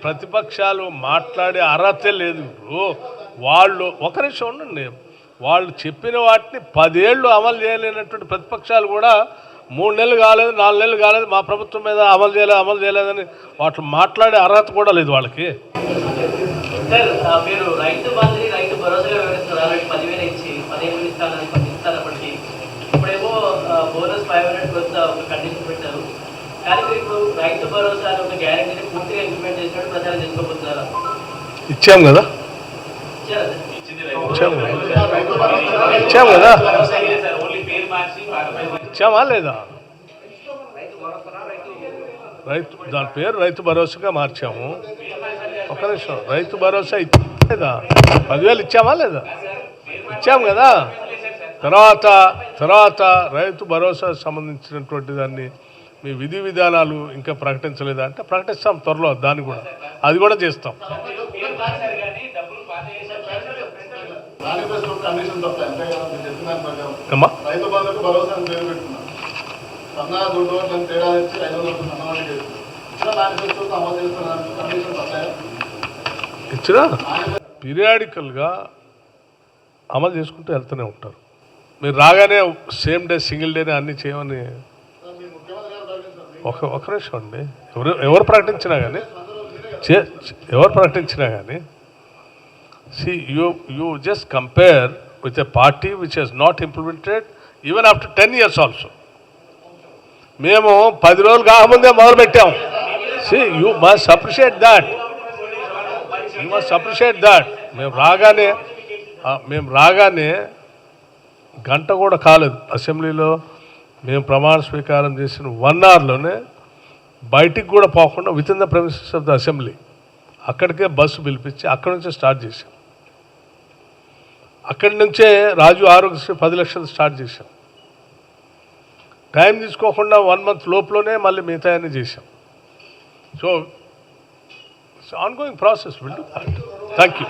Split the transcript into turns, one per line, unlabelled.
ప్రతిపక్షాలు మాట్లాడే అర్హత లేదు. వాళ్ళు ఒక నిమిషం ఉండండి, వాళ్ళు చెప్పిన వాటిని 10 ఏళ్ళు అమలు చేయలేనటువంటి ప్రతిపక్షాలు కూడా 3 నెలలు కాలేదు, 4 నెలలు కాలేదు, మా ప్రభుత్వం మీద అమలు చేయలేదని వాటిని మాట్లాడే అర్హత కూడా లేదు వాళ్ళకి.
మీరు రైతు బంధు రైతు భరోసాగా వివరిస్తున్నారు. 10,000 ఇచ్చి 15 ఇస్తారప్పటికీ ఇప్పుడేమో బోనస్ 500 కొంత ఒక కండిషన్ పెట్టారు. కానీ ఇప్పుడు రైతు భరోసా ఒక గ్యారెంటీని పూర్తిగా ఇంప్లిమెంట్ చేసినట్టు ప్రచారం చేసుకోబోతున్నారా?
ఇచ్చాం కదా, ఇచ్చామా లేదా? రైతు దాని పేరు రైతు భరోసాగా మార్చాము. ఒక నిమిషం, రైతు భరోసా ఇచ్చేదా? 10,000 ఇచ్చామా లేదా? ఇచ్చాము కదా. తర్వాత రైతు భరోసా సంబంధించినటువంటి దాన్ని మీ విధి విధానాలు ఇంకా ప్రకటించలేదా అంటే ప్రకటిస్తాం త్వరలో, దాన్ని కూడా అది కూడా చేస్తాం. ఇచ్చినా పీరియాడికల్గా అమలు చేసుకుంటూ వెళ్తూనే ఉంటారు. మీరు రాగానే సేమ్ డే సింగిల్ డేనే అన్నీ చేయమని ఒక నిమిషం అండి. ఎవరు ప్రకటించినా కానీ you just compare with a party which has not implemented even after 10 years also. మేము 10 రోజులు కాకముందే మొదలు పెట్టాము. You must appreciate that. మేము రాగానే గంట కూడా కాలేదు అసెంబ్లీలో. మేము ప్రమాణ స్వీకారం చేసిన 1 అవర్లోనే బయటికి కూడా పోకుండా with in the premises of the assembly అక్కడికే బస్సు పిలిపించి అక్కడి నుంచే స్టార్ట్ చేశాం. అక్కడి నుంచే రాజు ఆరోగ్యశ్రీ 10 లక్షలు స్టార్ట్ చేశాం. టైం తీసుకోకుండా 1 మంత్ లోపలనే మళ్ళీ మిగతా అన్నీ చేశాం. So ongoing process. Will do that. Thank you.